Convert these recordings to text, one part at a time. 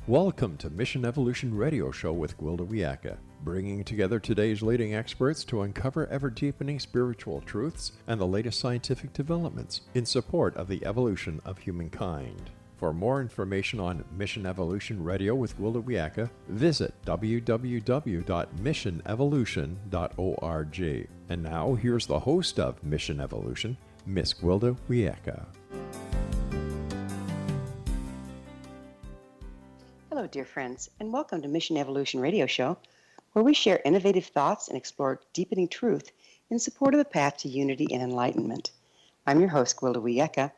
Welcome to Mission Evolution Radio Show with Gwilda Wiyaka, bringing together today's leading experts to uncover ever-deepening spiritual truths and the latest scientific developments in support of the evolution of humankind. For more information on Mission Evolution Radio with Gwilda Wiyaka, visit www.missionevolution.org. And now, here's the host of Mission Evolution, Miss Gwilda Wiyaka. Hello, dear friends, and welcome to Mission Evolution Radio Show, where we share innovative thoughts and explore deepening truth in support of the path to unity and enlightenment. I'm your host, Gwilda Wiyaka.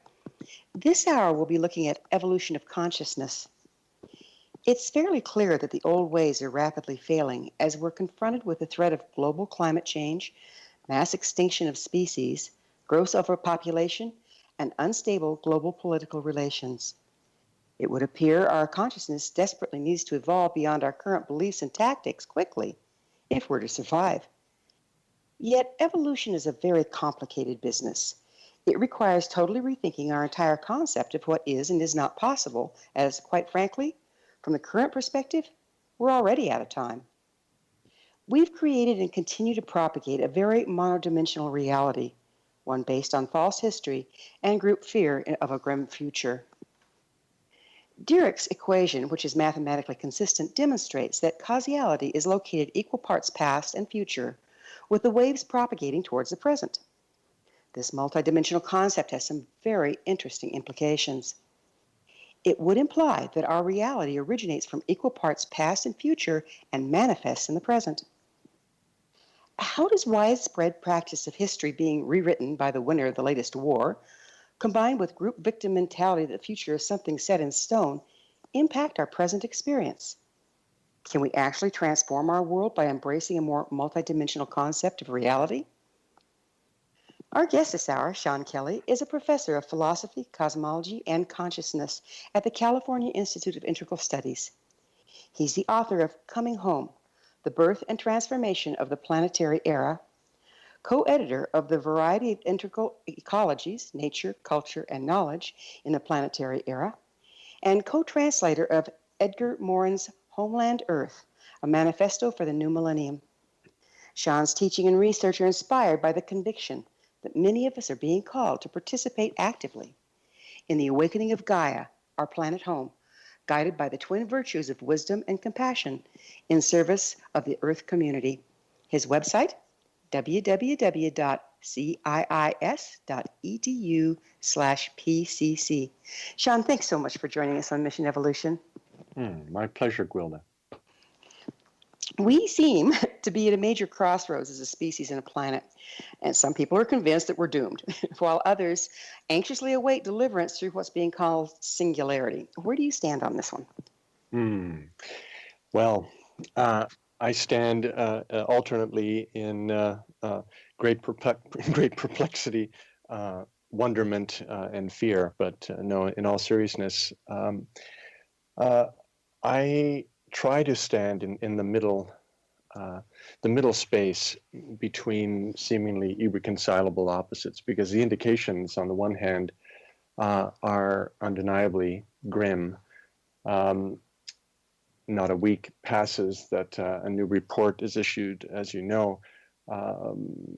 This hour, we'll be looking at evolution of consciousness. It's fairly clear that the old ways are rapidly failing as we're confronted with the threat of global climate change, mass extinction of species, gross overpopulation, and unstable global political relations. It would appear our consciousness desperately needs to evolve beyond our current beliefs and tactics quickly, if we're to survive. Yet, evolution is a very complicated business. It requires totally rethinking our entire concept of what is and is not possible, as, quite frankly, from the current perspective, we're already out of time. We've created and continue to propagate a very monodimensional reality, one based on false history and group fear of a grim future. Dirac's equation, which is mathematically consistent, demonstrates that causality is located equal parts past and future, with the waves propagating towards the present. This multidimensional concept has some very interesting implications. It would imply that our reality originates from equal parts past and future and manifests in the present. How does widespread practice of history being rewritten by the winner of the latest war, combined with group victim mentality that the future is something set in stone, impact our present experience? Can we actually transform our world by embracing a more multidimensional concept of reality? Our guest this hour, Sean Kelly, is a professor of philosophy, cosmology, and consciousness at the California Institute of Integral Studies. He's the author of Coming Home, The Birth and Transformation of the Planetary Era, co-editor of the Variety of Integral Ecologies, Nature, Culture, and Knowledge in the Planetary Era, and co-translator of Edgar Morin's Homeland, Earth, a manifesto for the new Millennium. Sean's teaching and research are inspired by the conviction that many of us are being called to participate actively in the awakening of Gaia, our planet home, guided by the twin virtues of wisdom and compassion in service of the Earth community. His website, www.ciis.edu/PCC. Sean, thanks so much for joining us on Mission Evolution. My pleasure, Gwilda. We seem to be at a major crossroads as a species and a planet, and some people are convinced that we're doomed, while others anxiously await deliverance through what's being called singularity. Where do you stand on this one? Well, I stand alternately in great perplexity, wonderment, and fear. But no, in all seriousness, I try to stand in the middle space between seemingly irreconcilable opposites, because the indications, on the one hand, are undeniably grim. Not a week passes that a new report is issued, as you know,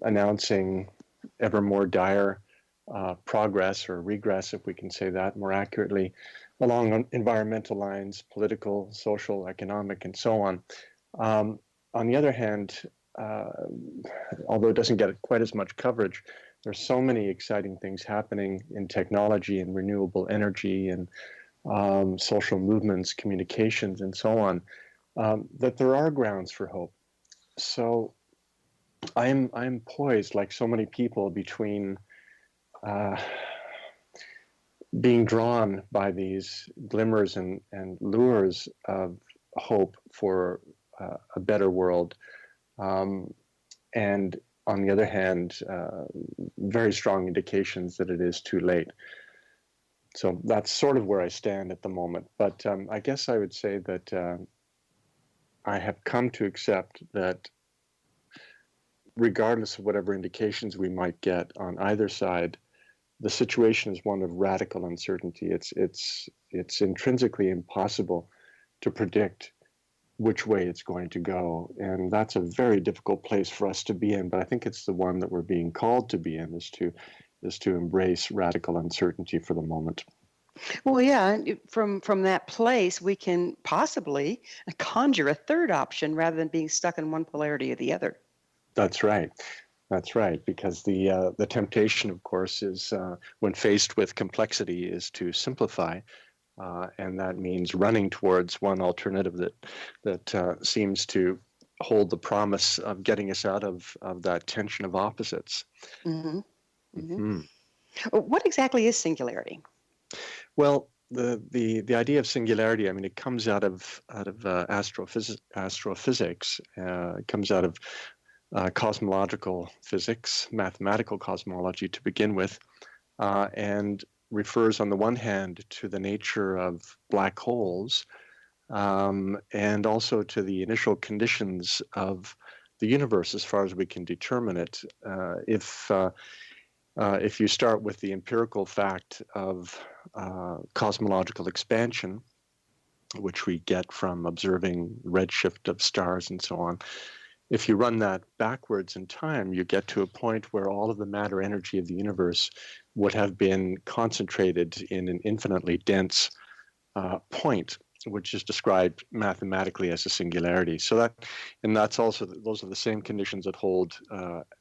announcing ever more dire progress or regress, if we can say that more accurately, along environmental lines, political, social, economic, and so on. On the other hand, although it doesn't get quite as much coverage, there's so many exciting things happening in technology and renewable energy and social movements, communications, and so on, that there are grounds for hope. So I'm poised, like so many people, between being drawn by these glimmers and lures of hope for a better world, and on the other hand, very strong indications that it is too late. So that's sort of where I stand at the moment. But I guess I would say that I have come to accept that regardless of whatever indications we might get on either side, the situation is one of radical uncertainty. It's intrinsically impossible to predict which way it's going to go. And that's a very difficult place for us to be in, but I think it's the one that we're being called to be in, is to embrace radical uncertainty for the moment. Well, yeah, and from that place, we can possibly conjure a third option rather than being stuck in one polarity or the other. That's right. That's right, because the temptation, of course, is when faced with complexity, is to simplify, and that means running towards one alternative that seems to hold the promise of getting us out of that tension of opposites. Mm-hmm. Mm-hmm. What exactly is singularity? Well, the idea of singularity, I mean, it comes out of astrophysics. It comes out of cosmological physics, mathematical cosmology to begin with, and refers on the one hand to the nature of black holes, and also to the initial conditions of the universe as far as we can determine it. If you start with the empirical fact of cosmological expansion, which we get from observing redshift of stars and so on, if you run that backwards in time, you get to a point where all of the matter energy of the universe would have been concentrated in an infinitely dense point, which is described mathematically as a singularity. So that's also, those are the same conditions that hold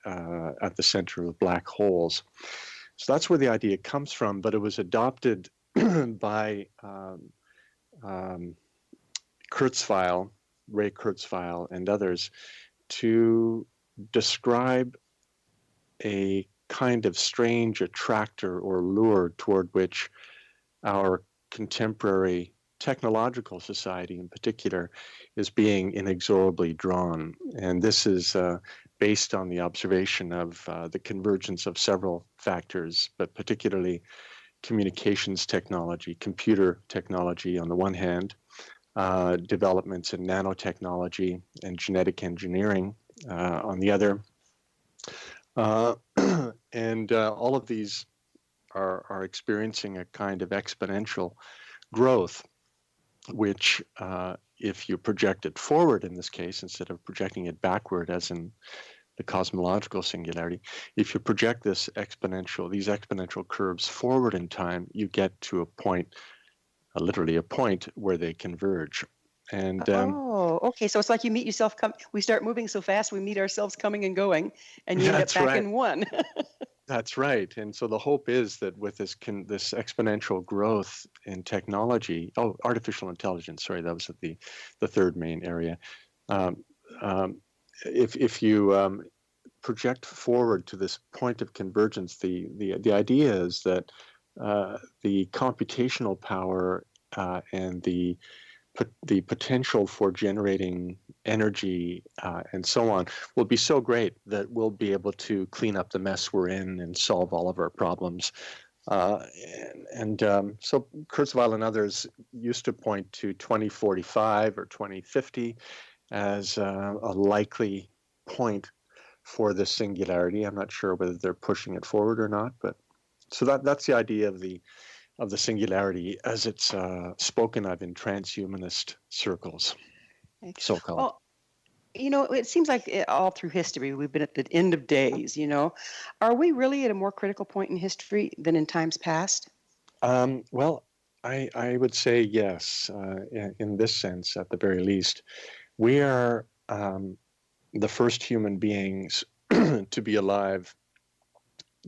at the center of black holes. So that's where the idea comes from, but it was adopted by Kurzweil, Ray Kurzweil, and others to describe a kind of strange attractor or lure toward which our contemporary technological society in particular is being inexorably drawn. And this is based on the observation of the convergence of several factors, but particularly communications technology, computer technology on the one hand, developments in nanotechnology and genetic engineering on the other. And all of these are experiencing a kind of exponential growth, which if you project it forward in this case, instead of projecting it backward as in the cosmological singularity, if you project these exponential curves forward in time, you get to a point, literally a point where they converge. And Okay. So it's like you meet yourself. We start moving so fast, we meet ourselves coming and going, and you end up back in one. That's right. And so the hope is that with this exponential growth in technology, artificial intelligence, sorry, that was the third main area. If you project forward to this point of convergence, the idea is that the computational power and the potential for generating energy and so on will be so great that we'll be able to clean up the mess we're in and solve all of our problems. So Kurzweil and others used to point to 2045 or 2050 as a likely point for this singularity. I'm not sure whether they're pushing it forward or not, but so that's the idea of the singularity as it's spoken of in transhumanist circles, so-called. Well, it seems like all through history we've been at the end of days. Are we really at a more critical point in history than in times past? Well, I would say yes. In this sense, at the very least, we are the first human beings to be alive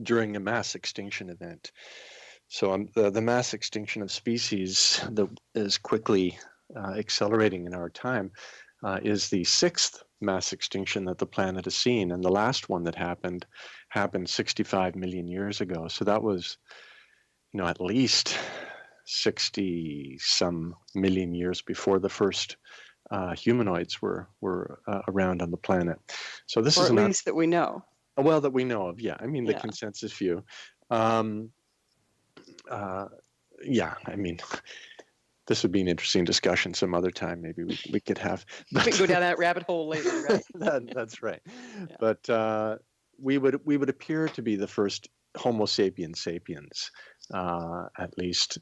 during a mass extinction event. So the mass extinction of species that is quickly accelerating in our time is the sixth mass extinction that the planet has seen. And the last one that happened 65 million years ago. So that was, at least 60 some million years before the first humanoids were around on the planet. So this is at least that we know. Well, that we know of, yeah. I mean, the consensus view. This would be an interesting discussion some other time. Maybe we could have. We can go down that rabbit hole later, right? That's right. Yeah. But we would appear to be the first Homo sapiens sapiens, at least.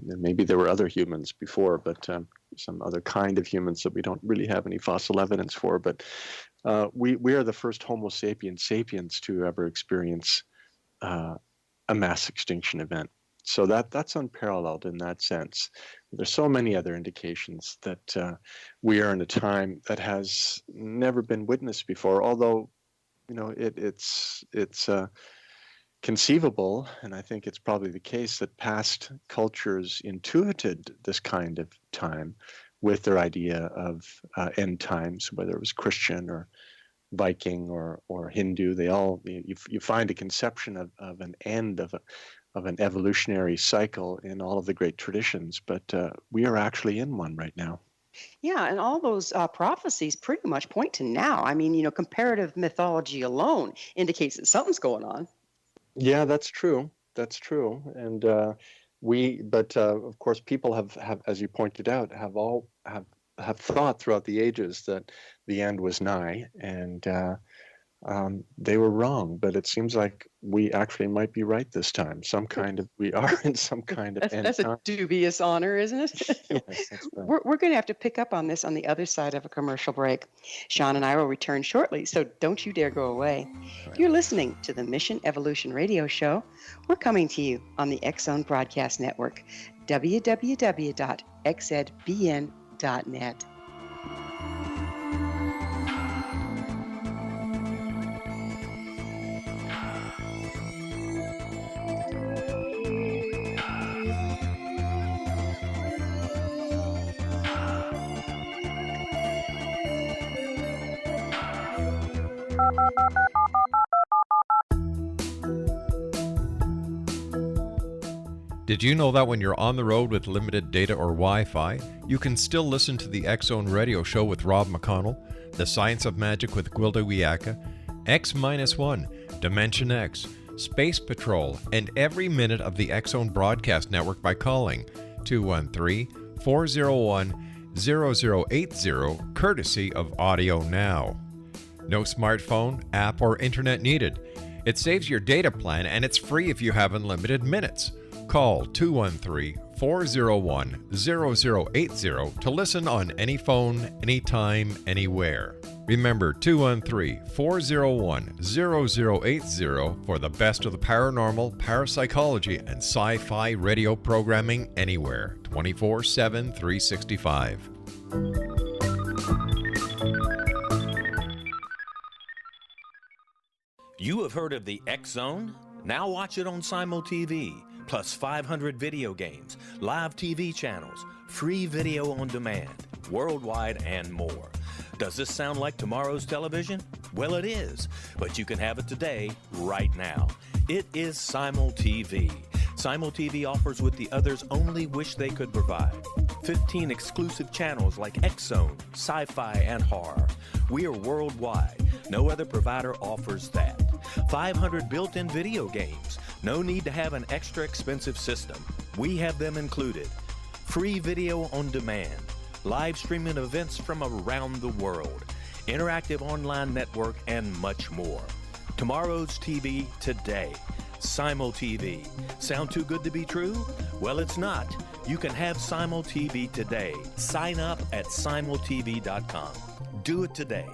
Maybe there were other humans before, but some other kind of humans that we don't really have any fossil evidence for. But we are the first Homo sapiens to ever experience a mass extinction event. So that's unparalleled in that sense. There's so many other indications that we are in a time that has never been witnessed before. Although, it's conceivable, and I think it's probably the case, that past cultures intuited this kind of time with their idea of end times, whether it was Christian or Viking or Hindu. They all you find a conception of an end of an evolutionary cycle in all of the great traditions, but we are actually in one right now. Yeah, and all those prophecies pretty much point to now. I mean, comparative mythology alone indicates that something's going on. Yeah, that's true. That's true. And but of course, people have, as you pointed out, have thought throughout the ages that the end was nigh, and they were wrong. But it seems like we actually might be right this time. We are in some kind of end That's time. a dubious honor, isn't it? Yes, that's right. We're going to have to pick up on this on the other side of a commercial break. Sean and I will return shortly, so don't you dare go away. You're listening to the Mission Evolution Radio Show. We're coming to you on the X-Zone Broadcast Network, www.xzbn.net. Did you know that when you're on the road with limited data or Wi-Fi, you can still listen to the X-Zone Radio Show with Rob McConnell, The Science of Magic with Gwilda Wiyaka, X-1, Dimension X, Space Patrol, and every minute of the X-Zone Broadcast Network by calling 213-401-0080, courtesy of Audio Now. No smartphone, app, or internet needed. It saves your data plan and it's free if you have unlimited minutes. Call 213-401-0080 to listen on any phone, anytime, anywhere. Remember 213-401-0080 for the best of the paranormal, parapsychology, and sci-fi radio programming anywhere, 24/7, 365. You have heard of the X-Zone? Now watch it on Simul TV. Plus 500 video games, live TV channels, free video on demand, worldwide, and more. Does this sound like tomorrow's television? Well, it is, but you can have it today, right now. It is Simul TV. Simul TV offers what the others only wish they could provide. 15 exclusive channels like X-Zone, sci-fi, and horror. We are worldwide. No other provider offers that. 500 built-in video games. No need to have an extra expensive system. We have them included. Free video on demand. Live streaming events from around the world. Interactive online network, and much more. Tomorrow's TV today. Simul TV. Sound too good to be true? Well, it's not. You can have Simul TV today. Sign up at simultv.com. Do it today.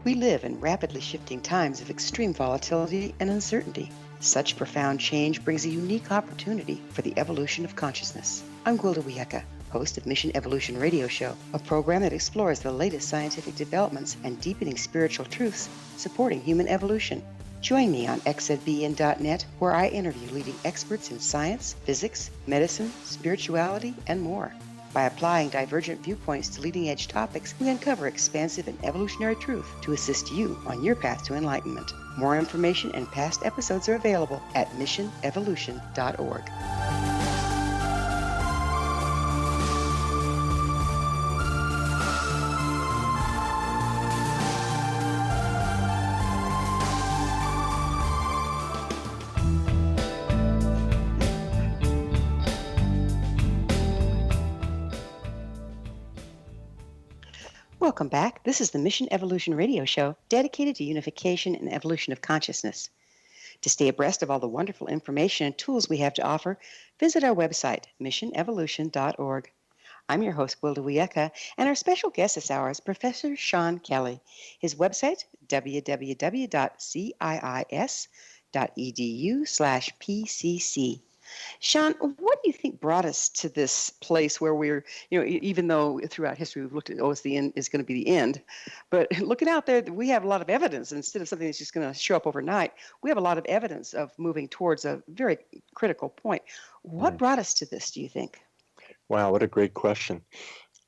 We live in rapidly shifting times of extreme volatility and uncertainty. Such profound change brings a unique opportunity for the evolution of consciousness. I'm Gwilda Wiyaka, host of Mission Evolution Radio Show, a program that explores the latest scientific developments and deepening spiritual truths supporting human evolution. Join me on xzbn.net, where I interview leading experts in science, physics, medicine, spirituality, and more. By applying divergent viewpoints to leading-edge topics, we uncover expansive and evolutionary truth to assist you on your path to enlightenment. More information and past episodes are available at missionevolution.org. Welcome back. This is the Mission Evolution Radio Show dedicated to unification and evolution of consciousness. To stay abreast of all the wonderful information and tools we have to offer, visit our website, missionevolution.org. I'm your host, Gwilda Wiyaka, and our special guest this hour is Professor Sean Kelly. His website, www.ciis.edu/PCC. Sean, what do you think brought us to this place where we're, even though throughout history we've looked at, it's the end, is going to be the end, but looking out there, we have a lot of evidence. Instead of something that's just going to show up overnight, we have a lot of evidence of moving towards a very critical point. What brought us to this, do you think? Wow, what a great question.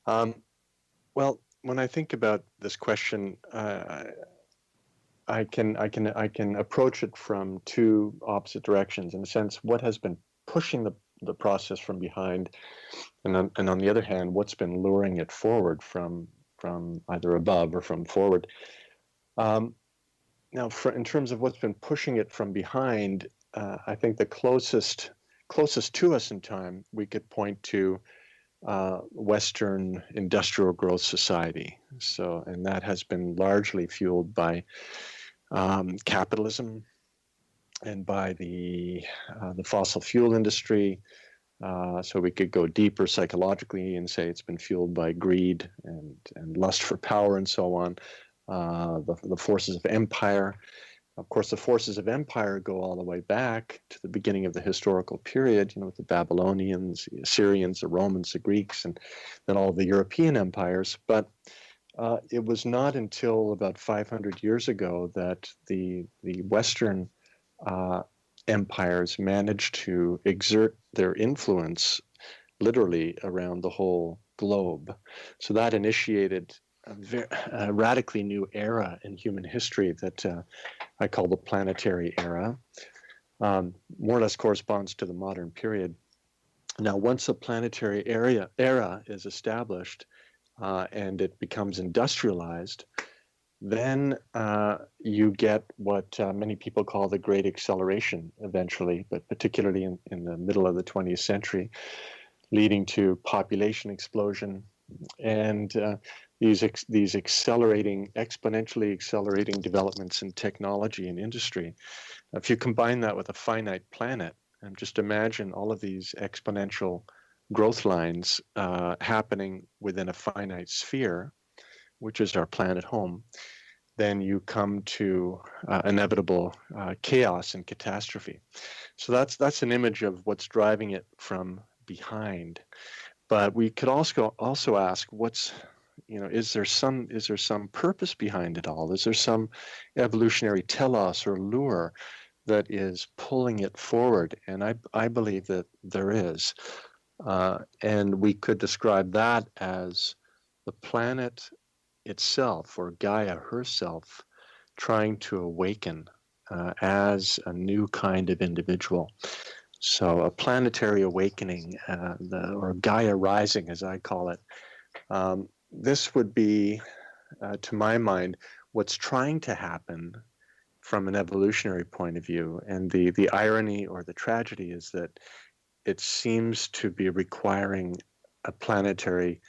Well, when I think about this question, I can approach it from two opposite directions. In a sense, what has been pushing the process from behind, and on the other hand, what's been luring it forward from either above or from forward. Now, in terms of what's been pushing it from behind, I think the closest to us in time, we could point to Western industrial growth society. So, and that has been largely fueled by capitalism and by the fossil fuel industry. So we could go deeper psychologically and say it's been fueled by greed and lust for power and so on. The forces of empire. Of course, the forces of empire go all the way back to the beginning of the historical period, with the Babylonians, the Assyrians, the Romans, the Greeks, and then all the European empires. But it was not until about 500 years ago that the Western empires managed to exert their influence literally around the whole globe. So that initiated a radically new era in human history that I call the Planetary Era. More or less corresponds to the modern period. Now, once the Planetary era is established and it becomes industrialized, then you get what many people call the Great Acceleration eventually, but particularly in the middle of the 20th century, leading to population explosion and these exponentially accelerating developments in technology and industry. If you combine that with a finite planet, and just imagine all of these exponential growth lines happening within a finite sphere, which is our planet home, then you come to inevitable chaos and catastrophe. So that's an image of what's driving it from behind. But we could also ask, is there some purpose behind it all? Is there some evolutionary telos or lure that is pulling it forward? And I believe that there is. And we could describe that as the planet itself, or Gaia herself, trying to awaken as a new kind of individual. So a planetary awakening, or Gaia rising, as I call it. This would be, to my mind, what's trying to happen from an evolutionary point of view. And the irony or the tragedy is that it seems to be requiring a planetary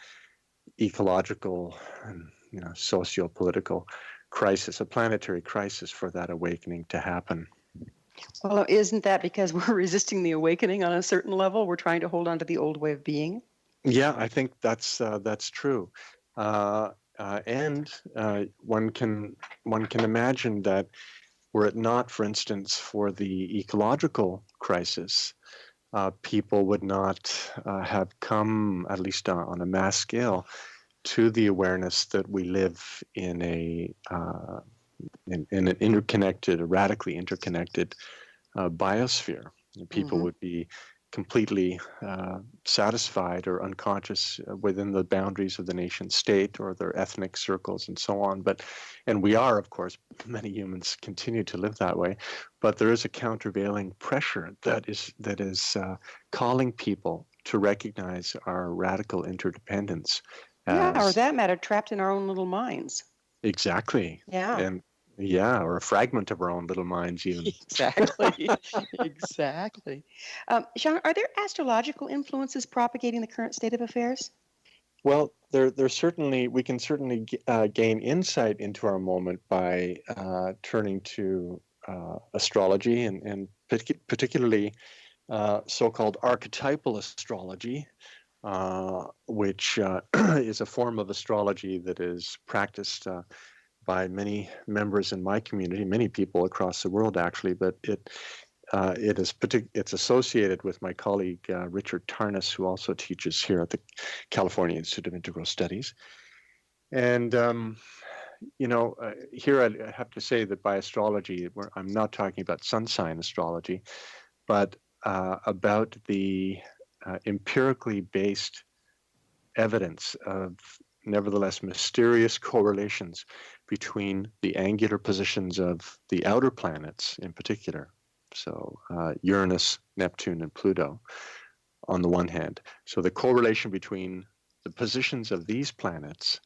ecological and socio-political crisis, a planetary crisis for that awakening to happen. Well, isn't that because we're resisting the awakening on a certain level? We're trying to hold on to the old way of being? Yeah, I think that's true. And one can imagine that were it not, for instance, for the ecological crisis, people would not have come, at least on a mass scale, to the awareness that we live in an interconnected, a radically interconnected biosphere. People would be completely satisfied or unconscious within the boundaries of the nation state or their ethnic circles and so on. And we are, of course, many humans continue to live that way, but there is a countervailing pressure that is calling people to recognize our radical interdependence. Or that matter, trapped in our own little minds. Exactly. Yeah. And or a fragment of our own little minds even. Exactly. Exactly. Sean, are there astrological influences propagating the current state of affairs? Well, we can certainly gain insight into our moment by turning to astrology and particularly so-called archetypal astrology, which is a form of astrology that is practiced by many members in my community, many people across the world actually, but it's associated with my colleague Richard Tarnas, who also teaches here at the California Institute of Integral Studies. And here I have to say that by astrology, I'm not talking about sun sign astrology, but about the empirically based evidence of nevertheless mysterious correlations between the angular positions of the outer planets in particular. So Uranus, Neptune, and Pluto on the one hand. So the correlation between the positions of these planets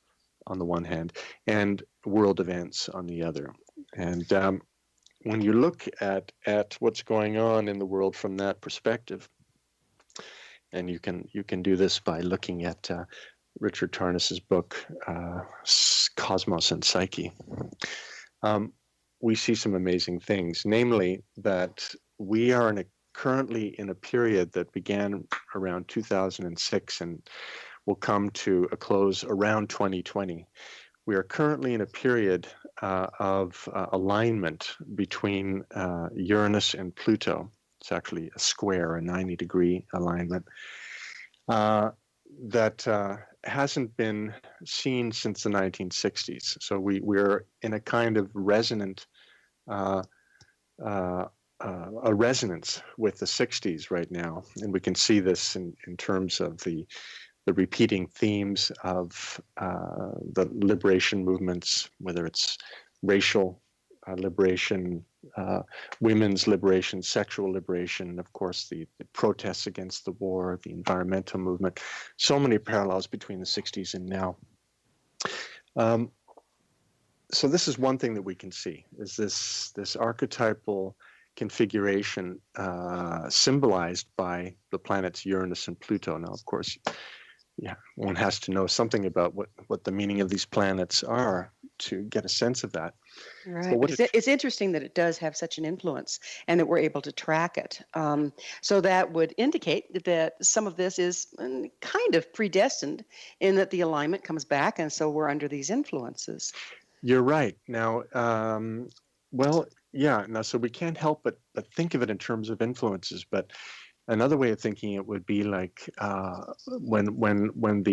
on the one hand and world events on the other. And when you look at what's going on in the world from that perspective, and you can do this by looking at Richard Tarnas's book, Cosmos and Psyche, we see some amazing things, namely that we are currently in a period that began around 2006 and will come to a close around 2020. We are currently in a period of alignment between Uranus and Pluto. It's actually a square, a 90-degree alignment that hasn't been seen since the 1960s. So we're in a kind of resonance with the 60s right now, and we can see this in terms of the repeating themes of the liberation movements, whether it's racial liberation, women's liberation, sexual liberation, of course, the protests against the war, the environmental movement, so many parallels between the 60s and now. So this is one thing that we can see, is this archetypal configuration symbolized by the planets Uranus and Pluto. Now, of course, one has to know something about what the meaning of these planets are to get a sense of that. Right, but it's interesting that it does have such an influence and that we're able to track it. So that would indicate that some of this is kind of predestined in that the alignment comes back, and so we're under these influences. You're right. Now, so we can't help but think of it in terms of influences, but another way of thinking it would be like when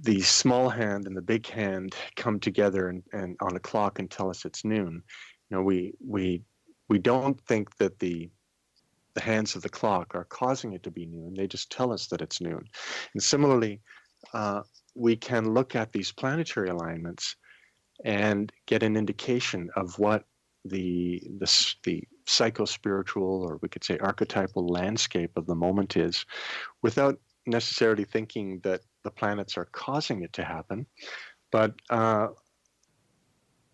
the small hand and the big hand come together and on a clock and tell us it's noon. We don't think that the hands of the clock are causing it to be noon. They just tell us that it's noon. And similarly, we can look at these planetary alignments and get an indication of what the psycho-spiritual, or we could say archetypal landscape of the moment is, without necessarily thinking that the planets are causing it to happen. But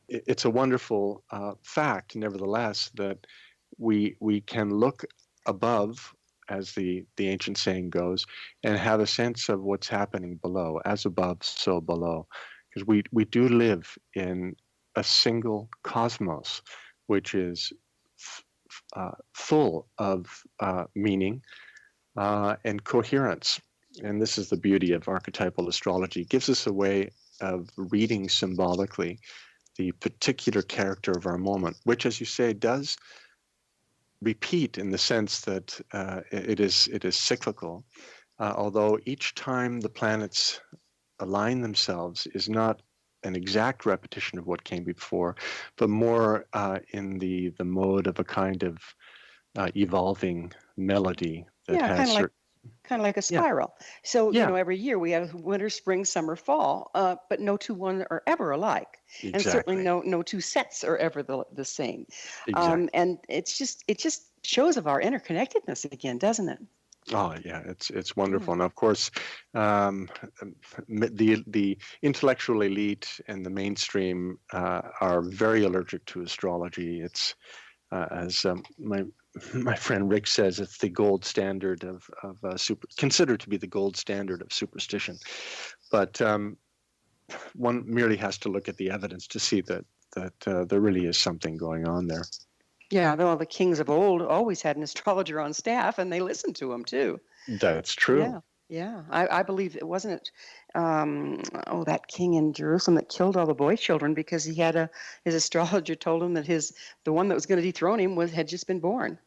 it's a wonderful fact, nevertheless, that we can look above, as the ancient saying goes, and have a sense of what's happening below. As above, so below. Because we do live in a single cosmos, which is full of meaning and coherence. And this is the beauty of archetypal astrology. It gives us a way of reading symbolically the particular character of our moment, which, as you say, does repeat in the sense that it is cyclical, although each time the planets align themselves is not an exact repetition of what came before, but more in the mode of a kind of evolving melody that has kind of like a spiral. So, every year we have winter, spring, summer, fall, but no two ones are ever alike. Exactly. And certainly no two sets are ever the same. Exactly. And it just shows of our interconnectedness again, doesn't it? Oh yeah, it's wonderful, and of course, the intellectual elite and the mainstream are very allergic to astrology. It's as my my friend Rick says it's the gold standard of considered to be the gold standard of superstition. But one merely has to look at the evidence to see that there really is something going on there. Yeah, though the kings of old always had an astrologer on staff, and they listened to him too. That's true. Yeah, yeah. I believe it wasn't that king in Jerusalem that killed all the boy children because he had his astrologer told him that the one that was going to dethrone him had just been born.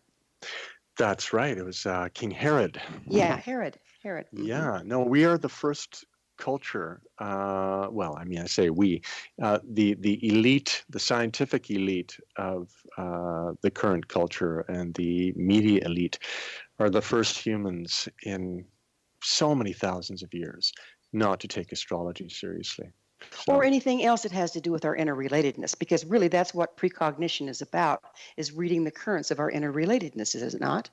That's right. It was King Herod. Yeah, Herod. Mm-hmm. Yeah. No, we are the first culture. Well, I mean, I say we, the elite, the scientific elite of the current culture and the media elite are the first humans in so many thousands of years not to take astrology seriously. So, or anything else that has to do with our interrelatedness, because really that's what precognition is about, is reading the currents of our interrelatedness, is it not?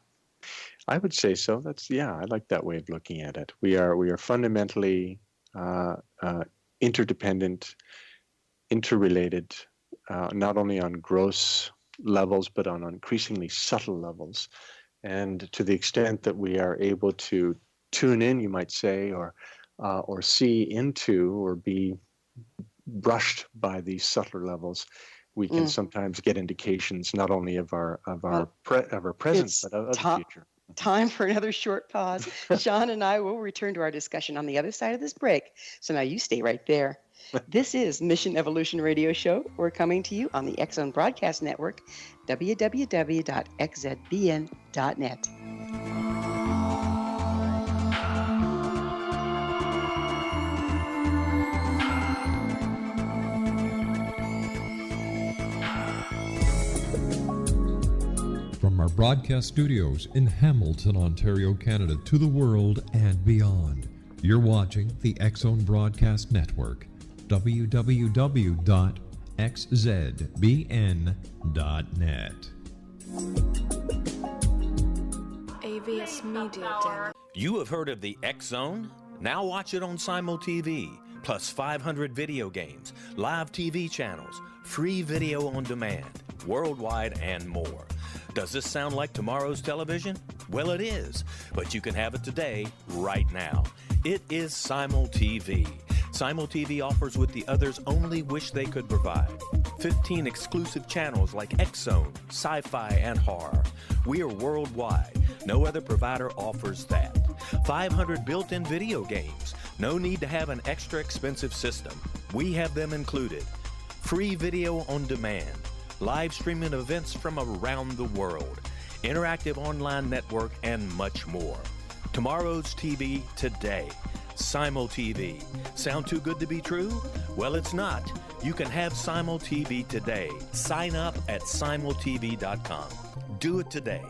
I would say so. I like that way of looking at it. We are fundamentally interdependent, interrelated, not only on gross levels, but on increasingly subtle levels. And to the extent that we are able to tune in, you might say, or see into, or be brushed by these subtler levels, we can sometimes get indications not only of our present, but of the future. Time for another short pause. Sean and I will return to our discussion on the other side of this break. So now you stay right there. This is Mission Evolution Radio Show. We're coming to you on the X-Zone Broadcast Network, www.xzbn.net. From our broadcast studios in Hamilton, Ontario, Canada, to the world and beyond, you're watching the X-Zone Broadcast Network, www.xzbn.net. AVS Media Den. You have heard of the X-Zone? Now watch it on Simul TV, plus 500 video games, live TV channels, free video on demand, worldwide, and more. Does this sound like tomorrow's television? Well, it is, but you can have it today, right now. It is Simul TV. Simul TV offers what the others only wish they could provide. 15 exclusive channels like X-Zone, sci-fi, and horror. We are worldwide. No other provider offers that. 500 built-in video games. No need to have an extra expensive system. We have them included. Free video on demand. Live streaming events from around the world, interactive online network, and much more. Tomorrow's TV today. Simul TV. Sound too good to be true? Well, it's not. You can have Simul TV today. Sign up at simultv.com. Do it today.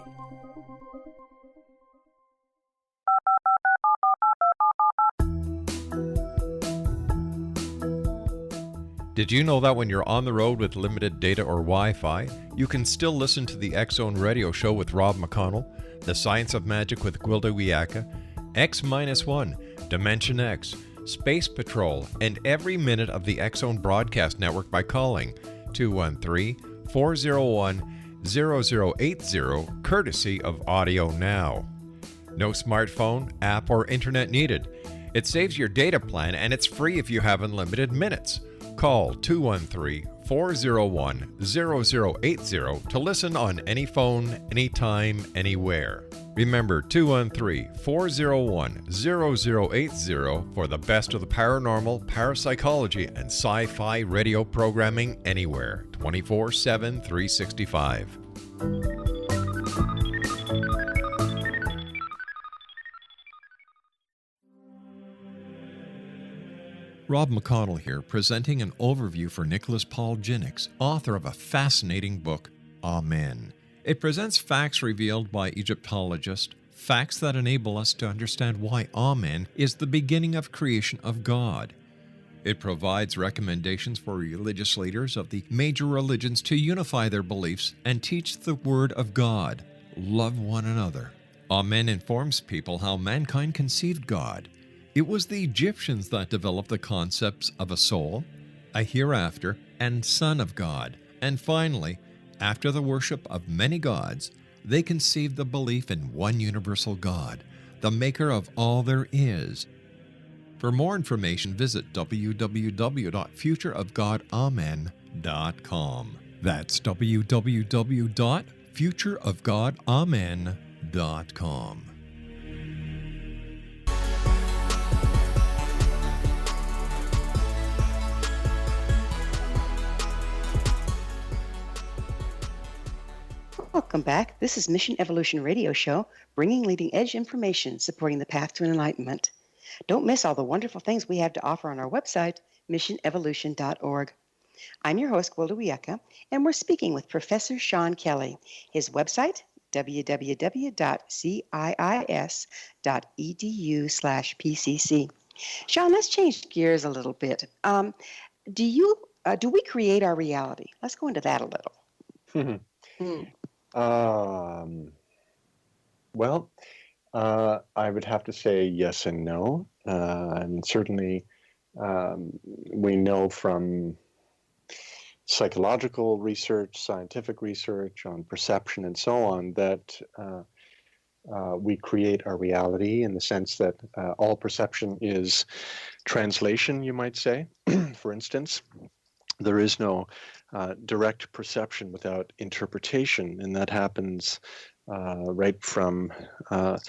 Did you know that when you're on the road with limited data or Wi-Fi, you can still listen to the X-Zone Radio Show with Rob McConnell, The Science of Magic with Gwilda Wiyaka, X-1, Dimension X, Space Patrol, and every minute of the X-Zone Broadcast Network by calling 213-401-0080, courtesy of Audio Now. No smartphone, app, or internet needed. It saves your data plan and it's free if you have unlimited minutes. Call 213-401-0080 to listen on any phone, anytime, anywhere. Remember 213-401-0080 for the best of the paranormal, parapsychology, and sci-fi radio programming anywhere, 24/7, 365. Rob McConnell here, presenting an overview for Nicholas Paul Jennings, author of a fascinating book, Amen. It presents facts revealed by Egyptologists, facts that enable us to understand why Amen is the beginning of creation of God. It provides recommendations for religious leaders of the major religions to unify their beliefs and teach the Word of God. Love one another. Amen informs people how mankind conceived God. It was the Egyptians that developed the concepts of a soul, a hereafter, and Son of God. And finally, after the worship of many gods, they conceived the belief in one universal God, the maker of all there is. For more information, visit www.futureofgodamen.com. That's www.futureofgodamen.com. Welcome back. This is Mission Evolution Radio Show, bringing leading-edge information supporting the path to enlightenment. Don't miss all the wonderful things we have to offer on our website, missionevolution.org. I'm your host, Gwilda Wiyaka, and we're speaking with Professor Sean Kelly. His website, www.ciis.edu/PCC. Sean, let's change gears a little bit. Do we create our reality? Let's go into that a little. Well, I would have to say yes and no. And certainly we know from psychological research, scientific research on perception and so on that we create our reality in the sense that all perception is translation, you might say. For instance, there is no direct perception without interpretation, and that happens right from the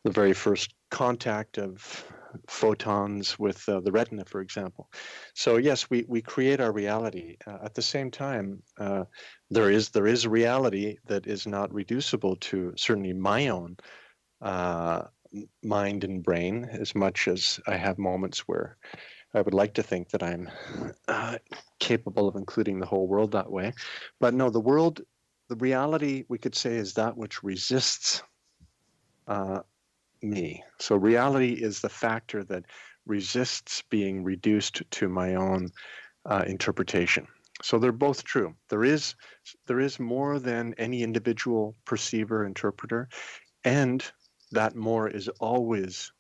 very first contact of photons with the retina, for example. So yes, we create our reality. At the same time, there is reality that is not reducible to certainly my own mind and brain, as much as I have moments where I would like to think that I'm capable of including the whole world that way. But no, the reality, we could say, is that which resists me. So reality is the factor that resists being reduced to my own interpretation. So they're both true. There is more than any individual perceiver, interpreter, and that more is always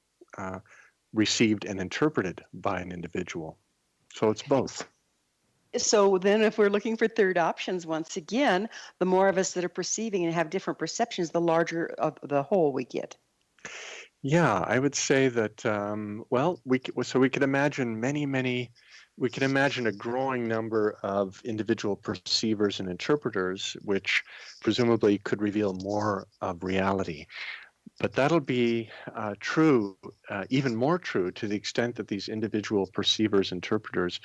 received and interpreted by an individual. So it's both. So then if we're looking for third options, once again, the more of us that are perceiving and have different perceptions, the larger of the whole we get. Yeah, I would say that, we could imagine we can imagine a growing number of individual perceivers and interpreters, which presumably could reveal more of reality. But that'll be true, even more true, to the extent that these individual perceivers, interpreters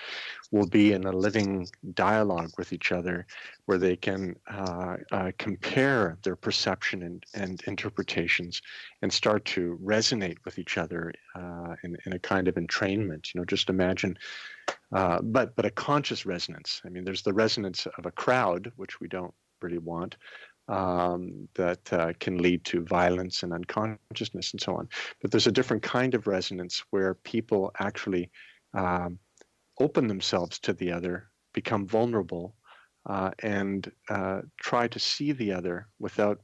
will be in a living dialogue with each other, where they can compare their perception and interpretations and start to resonate with each other in a kind of entrainment. Just imagine, but a conscious resonance. I mean, there's the resonance of a crowd, which we don't really want. That can lead to violence and unconsciousness and so on. But there's a different kind of resonance where people actually open themselves to the other, become vulnerable, and try to see the other without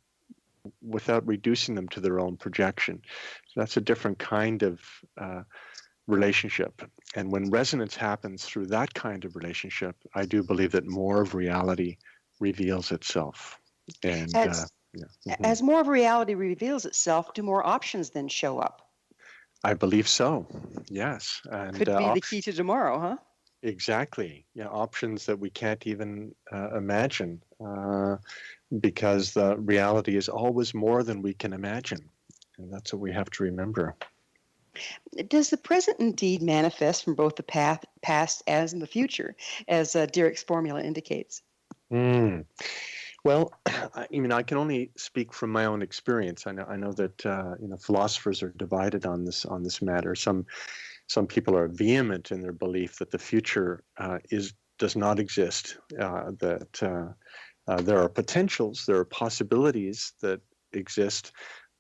reducing them to their own projection. So that's a different kind of relationship. And when resonance happens through that kind of relationship, I do believe that more of reality reveals itself. And as more of reality reveals itself, do more options then show up? I believe so. Yes, and could be the key to tomorrow, huh? Exactly. Yeah, options that we can't even imagine, because the reality is always more than we can imagine, and that's what we have to remember. Does the present indeed manifest from both the past as in the future, as Dirac's formula indicates? Well, I can only speak from my own experience. I know that philosophers are divided on this matter. Some people are vehement in their belief that the future does not exist. That there are potentials, there are possibilities that exist,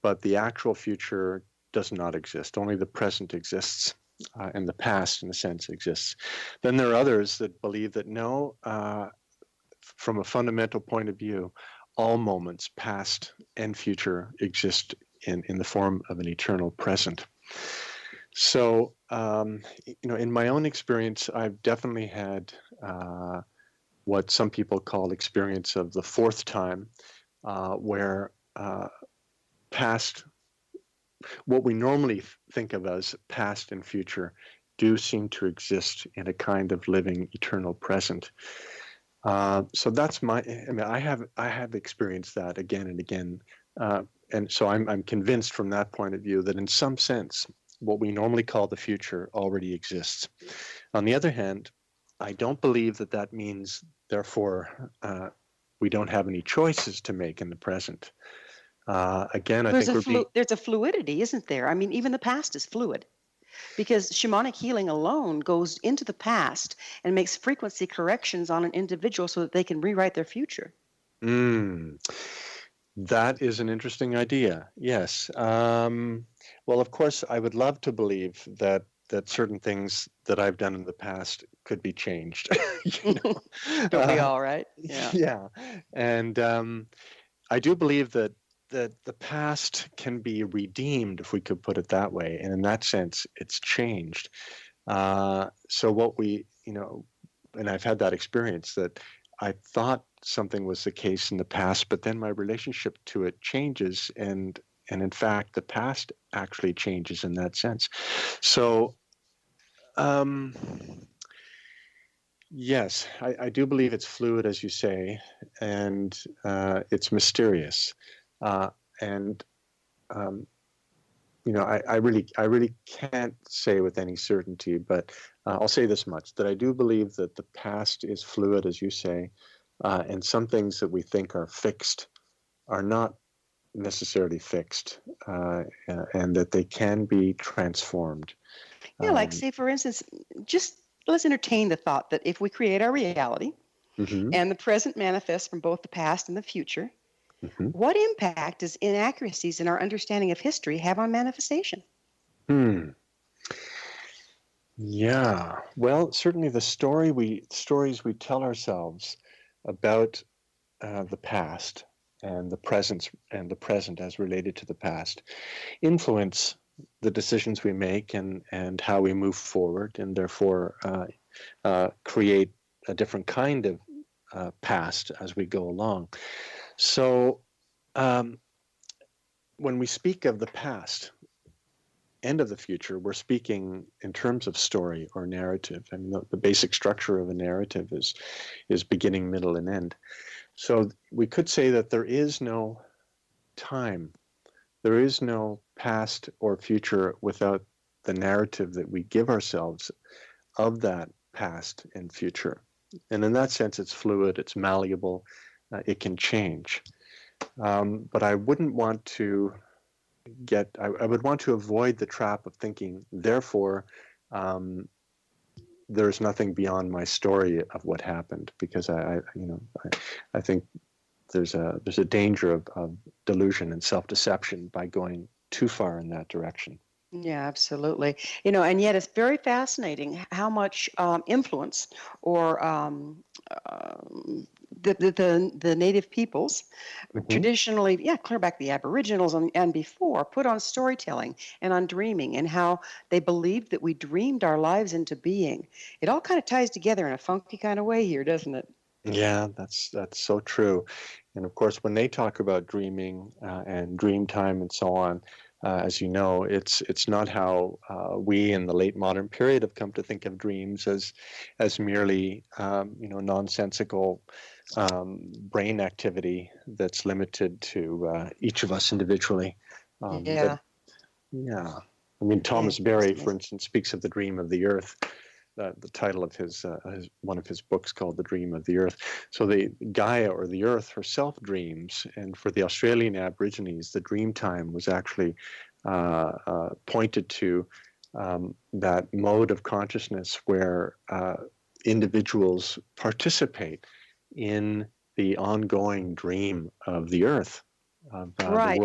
but the actual future does not exist. Only the present exists, and the past, in a sense, exists. Then there are others that believe that no. From a fundamental point of view, all moments, past and future, exist in the form of an eternal present. So, in my own experience, I've definitely had what some people call experience of the fourth time, where past, what we normally think of as past and future, do seem to exist in a kind of living eternal present. So that's I have experienced that again and again. And so I'm convinced from that point of view that in some sense, what we normally call the future already exists. On the other hand, I don't believe that that means, therefore, we don't have any choices to make in the present. Again, I think there's a fluidity, isn't there? I mean, even the past is fluid, because shamanic healing alone goes into the past and makes frequency corrections on an individual so that they can rewrite their future. That is an interesting idea. Yes. Well, of course, I would love to believe that certain things that I've done in the past could be changed. Don't we all, right? Yeah. Yeah. And I do believe that the past can be redeemed, if we could put it that way. And in that sense, it's changed. So what and I've had that experience that I thought something was the case in the past, but then my relationship to it changes. And in fact, the past actually changes in that sense. So, yes, I do believe it's fluid, as you say, and it's mysterious. I really can't say with any certainty, but I'll say this much, that I do believe that the past is fluid, as you say, and some things that we think are fixed are not necessarily fixed, and that they can be transformed. Yeah, like say, for instance, just let's entertain the thought that if we create our reality and the present manifests from both the past and the future, what impact does inaccuracies in our understanding of history have on manifestation? Yeah, well, certainly the stories we tell ourselves about the past and the present as related to the past influence the decisions we make and how we move forward, and therefore create a different kind of past as we go along. So when we speak of the past and of the future, we're speaking in terms of story or narrative. I mean, the basic structure of a narrative is beginning, middle, and end. So we could say that there is no time, there is no past or future without the narrative that we give ourselves of that past and future. And in that sense, it's fluid, it's malleable, it can change. But I wouldn't want to I would want to avoid the trap of thinking, therefore, there's nothing beyond my story of what happened, because I think there's a danger of delusion and self-deception by going too far in that direction. Yeah, absolutely. And yet it's very fascinating how much influence or the native peoples traditionally, clear back the Aboriginals and before, put on storytelling and on dreaming, and how they believed that we dreamed our lives into being. It all kind of ties together in a funky kind of way here, doesn't it? Yeah, that's so true. And of course, when they talk about dreaming and dream time and so on, as you know, it's not how we in the late modern period have come to think of dreams as merely nonsensical brain activity that's limited to each of us individually. Yeah. I mean, Thomas Berry, for instance, speaks of the dream of the earth. The title of his one of his books called The Dream of the Earth. So the Gaia, or the Earth herself, dreams, and for the Australian Aborigines, the dream time was actually pointed to that mode of consciousness where individuals participate in the ongoing dream of the Earth. Right,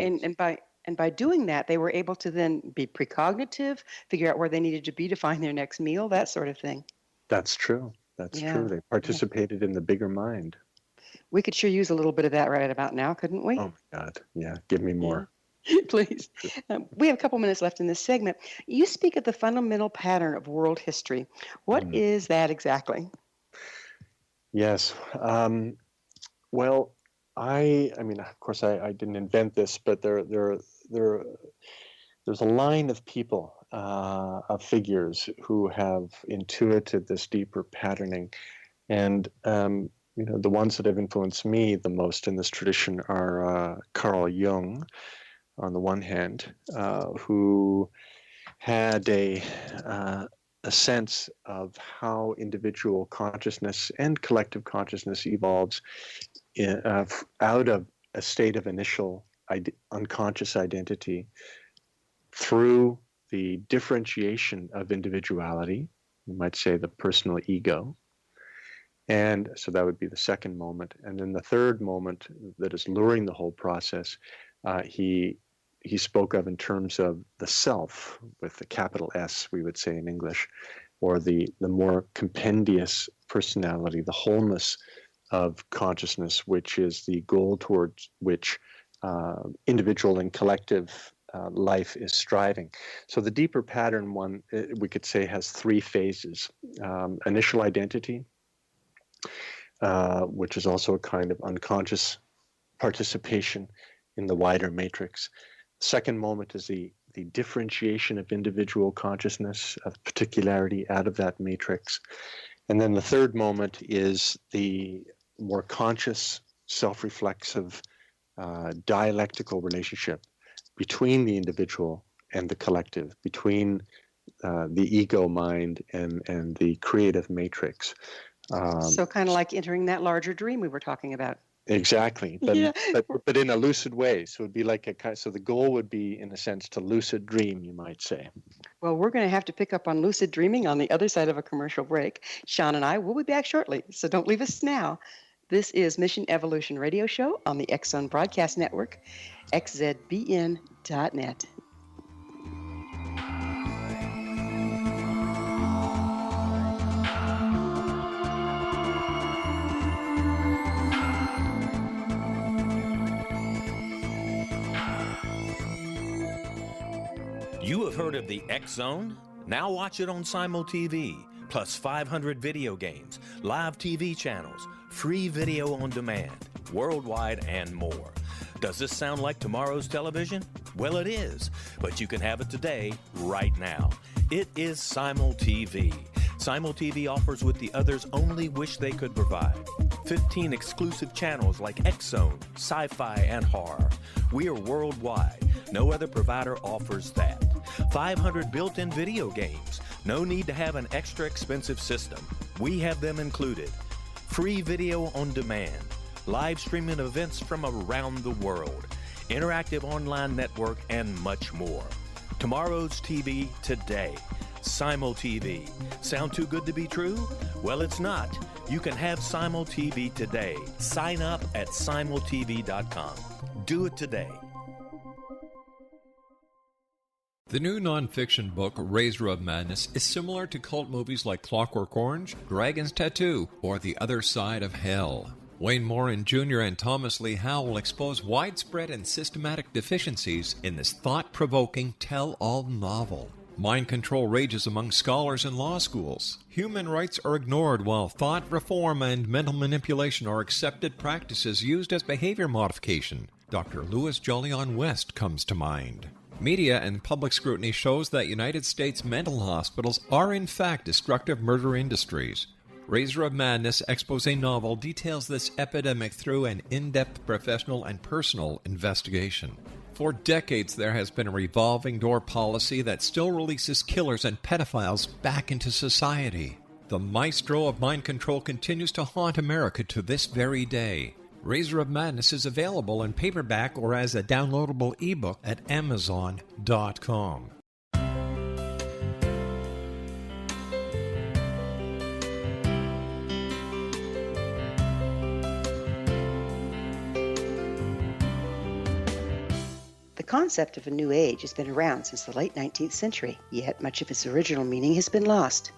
and by doing that, they were able to then be precognitive, figure out where they needed to be to find their next meal, that sort of thing. That's true. That's true. They participated in the bigger mind. We could sure use a little bit of that right about now, couldn't we? Oh, my God. Yeah, give me more. Please. We have a couple minutes left in this segment. You speak of the fundamental pattern of world history. What is that exactly? Yes. Well, I mean, of course, I didn't invent this, but there's a line of people, of figures who have intuited this deeper patterning, and the ones that have influenced me the most in this tradition are Carl Jung, on the one hand, who had a sense of how individual consciousness and collective consciousness evolves out of a state of initial unconscious identity through the differentiation of individuality, you might say the personal ego. And so that would be the second moment. And then the third moment that is luring the whole process, he spoke of in terms of the self, with the capital S, we would say in English, or the more compendious personality, the wholeness of consciousness, which is the goal towards which individual and collective life is striving. So the deeper pattern one, we could say, has three phases. Initial identity, which is also a kind of unconscious participation in the wider matrix. Second moment is the differentiation of individual consciousness, of particularity out of that matrix. And then the third moment is the more conscious, self-reflexive, dialectical relationship between the individual and the collective, between the ego mind and the creative matrix. So kind of like entering that larger dream we were talking about. Exactly, but, Yeah. but in a lucid way. So it'd be like so the goal would be, in a sense, to lucid dream, you might say. Well, we're going to have to pick up on lucid dreaming on the other side of a commercial break. Sean and I will be back shortly, so don't leave us now. This is Mission Evolution Radio Show on the X Zone Broadcast Network, xzbn.net. You have heard of the X Zone? Now watch it on Simul TV, plus 500 video games, live TV channels, free video on demand, worldwide, and more. Does this sound like tomorrow's television? Well, it is, but you can have it today, right now. It is Simul TV. Simul TV offers what the others only wish they could provide. 15 exclusive channels like X Zone, Sci-Fi, and Horror. We are worldwide. No other provider offers that. 500 built-in video games. No need to have an extra expensive system. We have them included. Free video on demand. Live streaming events from around the world. Interactive online network, and much more. Tomorrow's TV today. Simul TV. Sound too good to be true? Well, it's not. You can have Simul TV today. Sign up at simultv.com. Do it today. The new nonfiction book, Razor of Madness, is similar to cult movies like Clockwork Orange, Dragon's Tattoo, or The Other Side of Hell. Wayne Morin Jr. and Thomas Lee Howe will expose widespread and systematic deficiencies in this thought-provoking tell-all novel. Mind control rages among scholars in law schools. Human rights are ignored while thought reform and mental manipulation are accepted practices used as behavior modification. Dr. Louis Jolyon West comes to mind. Media and public scrutiny shows that United States mental hospitals are in fact destructive murder industries. Razor of Madness expose novel details this epidemic through an in-depth professional and personal investigation. For decades, there has been a revolving door policy that still releases killers and pedophiles back into society. The maestro of mind control continues to haunt America to this very day. Razor of Madness is available in paperback or as a downloadable ebook at Amazon.com. The concept of a new age has been around since the late 19th century, yet much of its original meaning has been lost.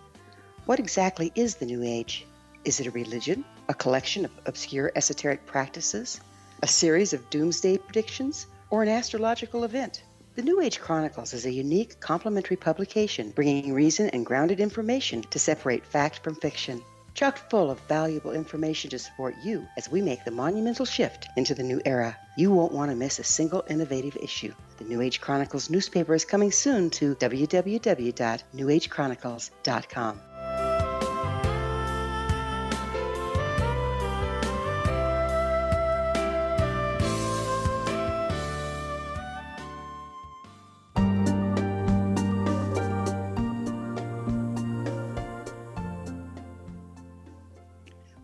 What exactly is the new age? Is it a religion, a collection of obscure esoteric practices, a series of doomsday predictions, or an astrological event? The New Age Chronicles is a unique complementary publication bringing reason and grounded information to separate fact from fiction. chock full of valuable information to support you as we make the monumental shift into the new era. You won't want to miss a single innovative issue. The New Age Chronicles newspaper is coming soon to www.newagechronicles.com.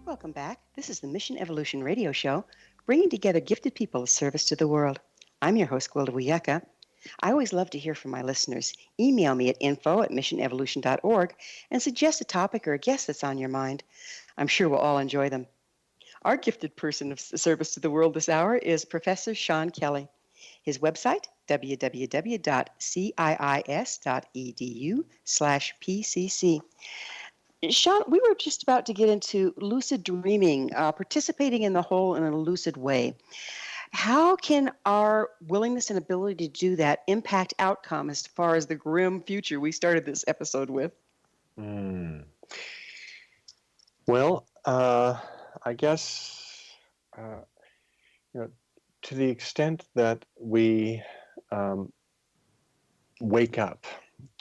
Welcome back. This is the Mission Evolution Radio Show, bringing together gifted people of service to the world. I'm your host, Gwilda Wiyaka. I always love to hear from my listeners. Email me at info@missionevolution.org and suggest a topic or a guest that's on your mind. I'm sure we'll all enjoy them. Our gifted person of service to the world this hour is Professor Sean Kelly. His website, www.ciis.edu/PCC. Sean, we were just about to get into lucid dreaming, participating in the whole in a lucid way. How can our willingness and ability to do that impact outcome as far as the grim future we started this episode with? Well, I guess, to the extent that we wake up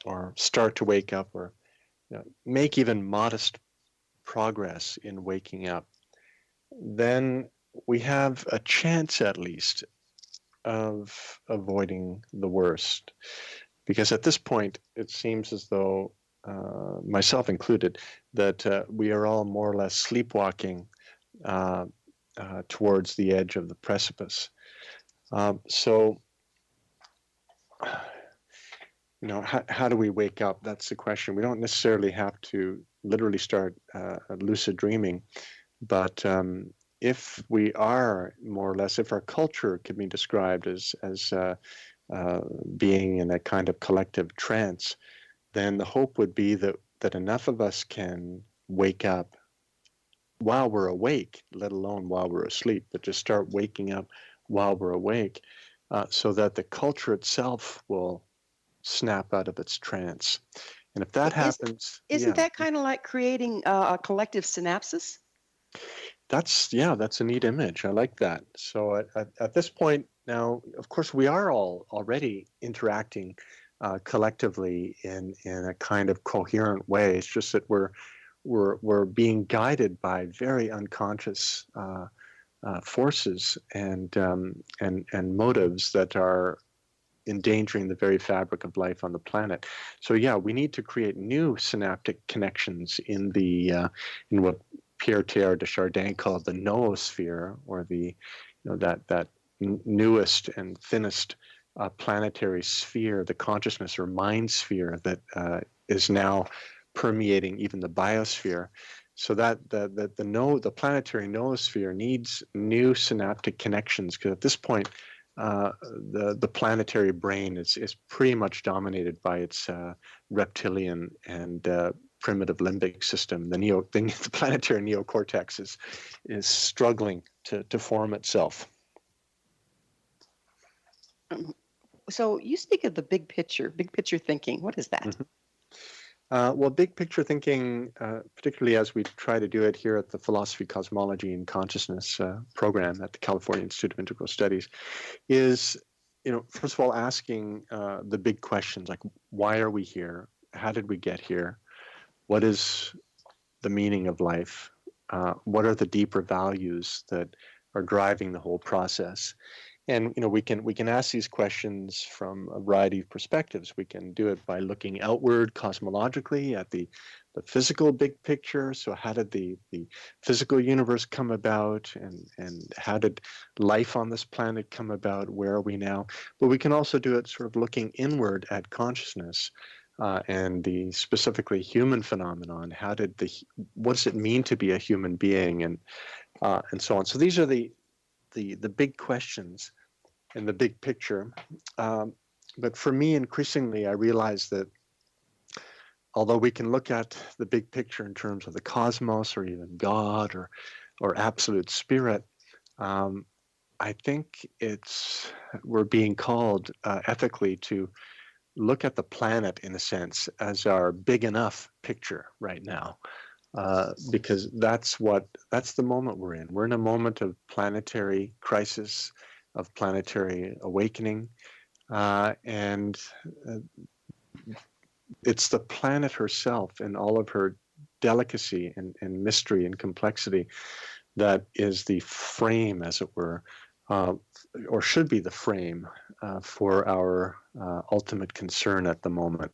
or start to wake up or make even modest progress in waking up, then we have a chance at least of avoiding the worst. Because at this point, it seems as though, myself included, that we are all more or less sleepwalking towards the edge of the precipice. So, how do we wake up? That's the question. We don't necessarily have to literally start lucid dreaming, but if we are more or less, if our culture can be described as being in a kind of collective trance, then the hope would be that enough of us can wake up while we're awake, let alone while we're asleep, but just start waking up while we're awake, so that the culture itself will snap out of its trance. And if that happens... Isn't that kind of like creating a collective synapses? That's a neat image. I like that. So at this point now, of course, we are all already interacting collectively in a kind of coherent way. It's just that we're being guided by very unconscious forces and motives that are endangering the very fabric of life on the planet. So we need to create new synaptic connections in what Pierre Teilhard de Chardin called the noosphere, or that newest and thinnest planetary sphere, the consciousness or mind sphere that is now permeating even the biosphere. So that the planetary noosphere needs new synaptic connections, because at this point, the planetary brain is pretty much dominated by its reptilian and primitive limbic system. The planetary neocortex is struggling to form itself. So you speak of the big picture thinking. What is that? Mm-hmm. Well, big picture thinking, particularly as we try to do it here at the Philosophy, Cosmology, and Consciousness program at the California Institute of Integral Studies, is, first of all, asking the big questions like, why are we here? How did we get here? What is the meaning of life? What are the deeper values that are driving the whole process? And we can ask these questions from a variety of perspectives. We can do it by looking outward cosmologically at the physical big picture. So how did the physical universe come about, and how did life on this planet come about? Where are we now? But we can also do it sort of looking inward at consciousness and the specifically human phenomenon. What does it mean to be a human being, and so on. So these are the big questions in the big picture. But for me, increasingly, I realize that although we can look at the big picture in terms of the cosmos or even God or absolute spirit, I think we're being called ethically to look at the planet, in a sense, as our big enough picture right now. because that's the moment we're in. We're in a moment of planetary crisis, of planetary awakening, and it's the planet herself and all of her delicacy and mystery and complexity that is the frame, as it were, or should be the frame for our ultimate concern at the moment.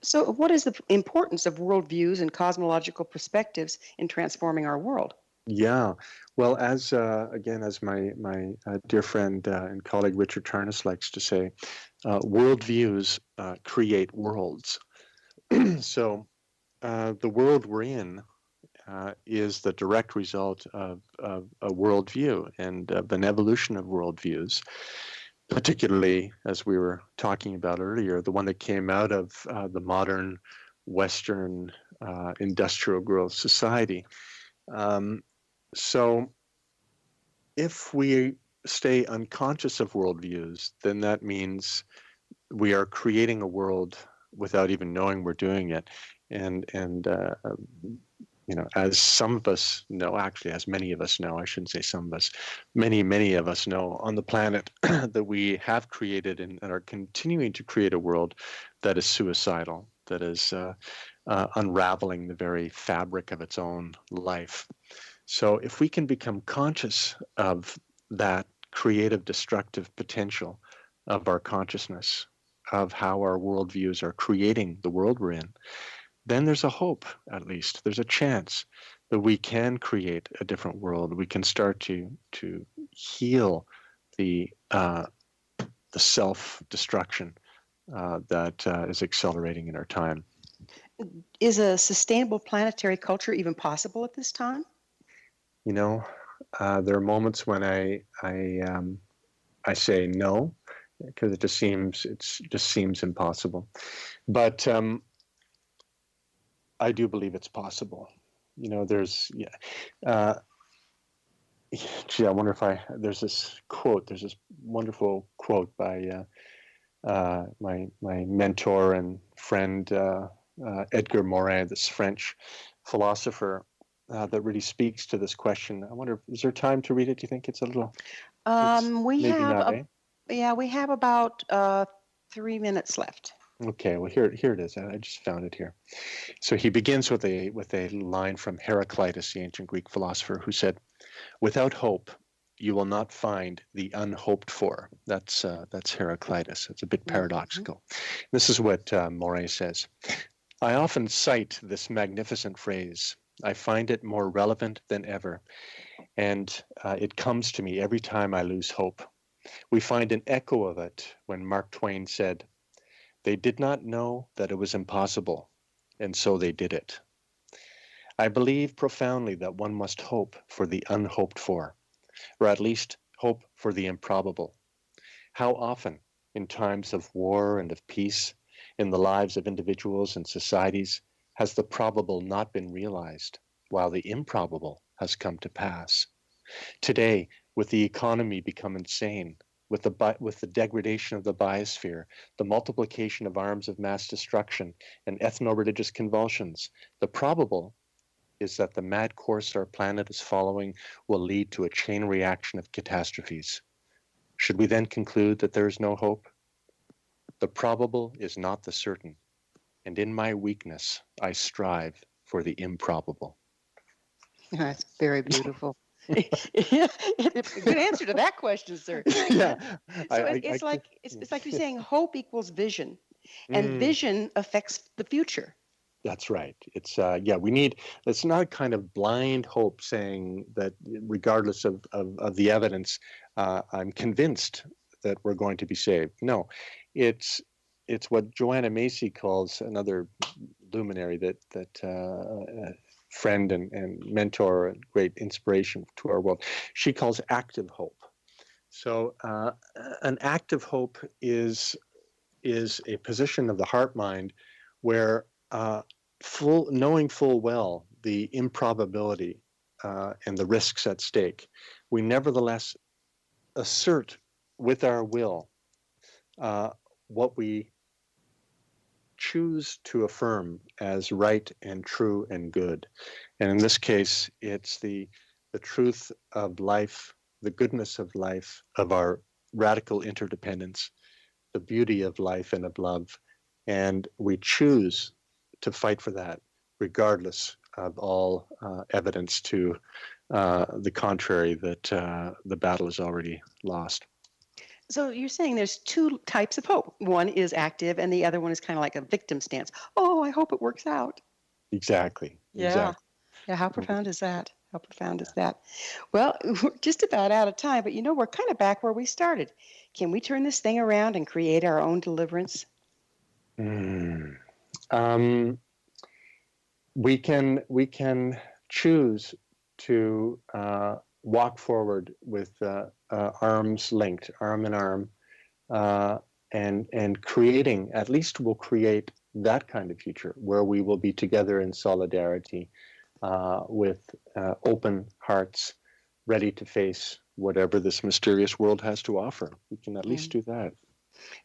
So what is the importance of worldviews and cosmological perspectives in transforming our world? Yeah, well, as my dear friend and colleague Richard Tarnas likes to say, worldviews create worlds. So the world we're in is the direct result of a worldview and of an evolution of worldviews, particularly, as we were talking about earlier, the one that came out of the modern Western industrial growth society. So if we stay unconscious of worldviews, then that means we are creating a world without even knowing we're doing it. And as some of us know, actually, as many of us know, I shouldn't say some of us, many of us know on the planet that we have created and are continuing to create a world that is suicidal, that is unraveling the very fabric of its own life. So if we can become conscious of that creative, destructive potential of our consciousness, of how our worldviews are creating the world we're in, then there's a hope, at least. There's a chance that we can create a different world. We can start to heal the self-destruction that is accelerating in our time. Is a sustainable planetary culture even possible at this time? There are moments when I say no, because it just seems impossible. But I do believe it's possible. There's I wonder if there's this wonderful quote by my mentor and friend Edgar Morin, this French philosopher, that really speaks to this question. I wonder, is there time to read it? Do you think it's a little? We have about 3 minutes left. Okay, well here it is. I just found it here. So he begins with a line from Heraclitus, the ancient Greek philosopher, who said, "Without hope, you will not find the unhoped for." That's Heraclitus. It's a bit paradoxical. Mm-hmm. This is what Morin says. "I often cite this magnificent phrase. I find it more relevant than ever, and it comes to me every time I lose hope. We find an echo of it when Mark Twain said, 'They did not know that it was impossible, and so they did it.' I believe profoundly that one must hope for the unhoped for, or at least hope for the improbable. How often, in times of war and of peace, in the lives of individuals and societies, has the probable not been realized, while the improbable has come to pass? Today, with the economy become insane, with the degradation of the biosphere, the multiplication of arms of mass destruction, and ethno-religious convulsions, the probable is that the mad course our planet is following will lead to a chain reaction of catastrophes. Should we then conclude that there is no hope? The probable is not the certain, and in my weakness, I strive for the improbable." That's very beautiful. Good answer to that question, sir. Yeah. So it's like you're saying hope equals vision, and vision affects the future. That's right. It's it's not a kind of blind hope saying that regardless of the evidence, I'm convinced that we're going to be saved. No, it's what Joanna Macy calls, another luminary that friend and mentor and great inspiration to our world. She calls active hope. So an active hope is a position of the heart mind where knowing full well the improbability and the risks at stake, we nevertheless assert with our will what we choose to affirm as right and true and good. And in this case, it's the truth of life, the goodness of life, of our radical interdependence, the beauty of life and of love. And we choose to fight for that, regardless of all evidence to the contrary, that the battle is already lost. So you're saying there's two types of hope. One is active, and the other one is kind of like a victim stance. Oh, I hope it works out. Exactly. Yeah. Exactly. Yeah, how profound is that? How profound is that? Well, we're just about out of time, but we're kind of back where we started. Can we turn this thing around and create our own deliverance? We can choose to walk forward with arms linked, arm in arm, and creating, at least we'll create that kind of future where we will be together in solidarity with open hearts, ready to face whatever this mysterious world has to offer. We can at least do that.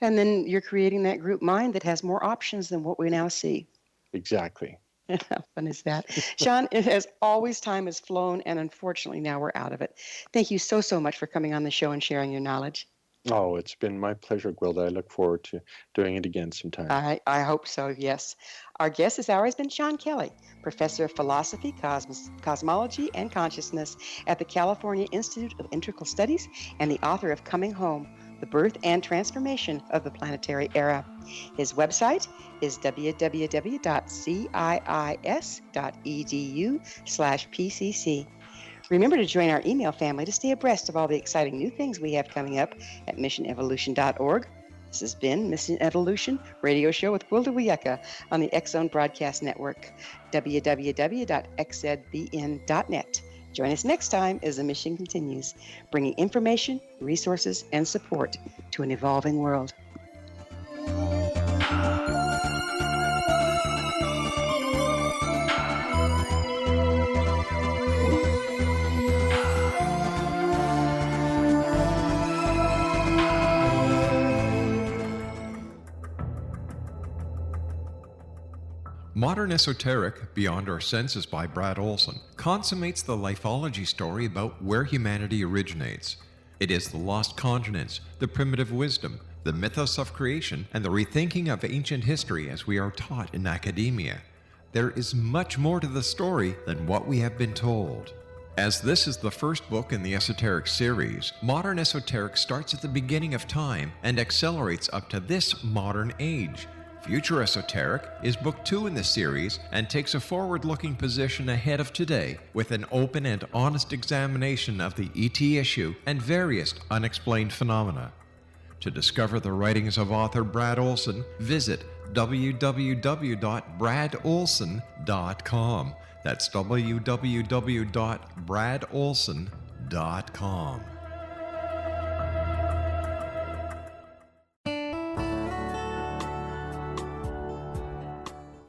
And then you're creating that group mind that has more options than what we now see. Exactly. How fun is that? Sean, as always, time has flown, and unfortunately now we're out of it. Thank you so, so much for coming on the show and sharing your knowledge. Oh, it's been my pleasure, Gwilda. I look forward to doing it again sometime. I hope so, yes. Our guest this hour has been Sean Kelly, Professor of Philosophy, Cosmology, and Consciousness at the California Institute of Integral Studies and the author of Coming Home, The Birth and Transformation of the Planetary Era. His website is www.ciis.edu/PCC. Remember to join our email family to stay abreast of all the exciting new things we have coming up at missionevolution.org. This has been Mission Evolution Radio Show with Gwilda Wiyaka on the X-Zone Broadcast Network, www.xzbn.net. Join us next time as the mission continues, bringing information, resources, and support to an evolving world. Modern Esoteric, Beyond Our Senses by Brad Olson, consummates the lifology story about where humanity originates. It is the lost continents, the primitive wisdom, the mythos of creation, and the rethinking of ancient history as we are taught in academia. There is much more to the story than what we have been told. As this is the first book in the Esoteric series, Modern Esoteric starts at the beginning of time and accelerates up to this modern age. Future Esoteric is book 2 in the series and takes a forward-looking position ahead of today with an open and honest examination of the ET issue and various unexplained phenomena. To discover the writings of author Brad Olson, visit www.bradolson.com. That's www.bradolson.com.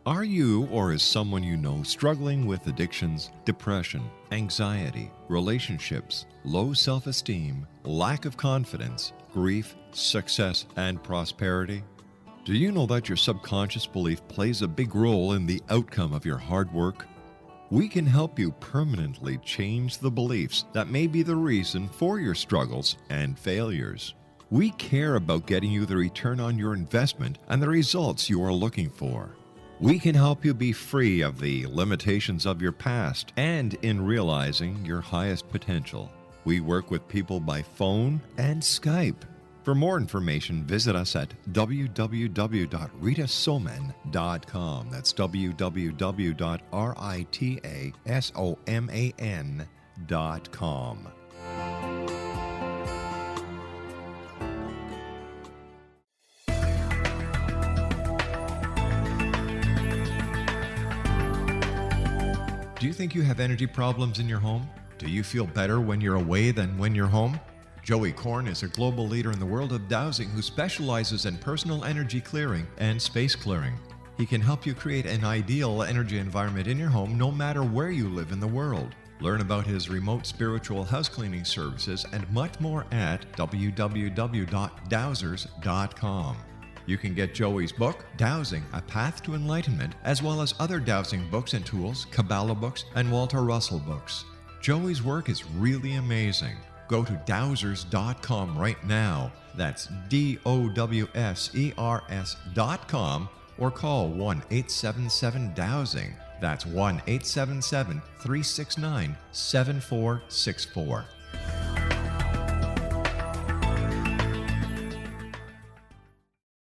Are you or is someone you know struggling with addictions, depression, anxiety, relationships, low self-esteem, lack of confidence, grief, success, and prosperity? Do you know that your subconscious belief plays a big role in the outcome of your hard work? We can help you permanently change the beliefs that may be the reason for your struggles and failures. We care about getting you the return on your investment and the results you are looking for. We can help you be free of the limitations of your past and in realizing your highest potential. We work with people by phone and Skype. For more information, visit us at www.ritasoman.com. That's www.ritasoman.com. Do you think you have energy problems in your home? Do you feel better when you're away than when you're home? Joey Korn is a global leader in the world of dowsing who specializes in personal energy clearing and space clearing. He can help you create an ideal energy environment in your home no matter where you live in the world. Learn about his remote spiritual house cleaning services and much more at www.dowsers.com. You can get Joey's book, Dowsing, A Path to Enlightenment, as well as other dowsing books and tools, Kabbalah books, and Walter Russell books. Joey's work is really amazing. Go to dowsers.com right now. That's DOWSERS.com, or call 1-877-DOWSING. That's 1-877-369-7464.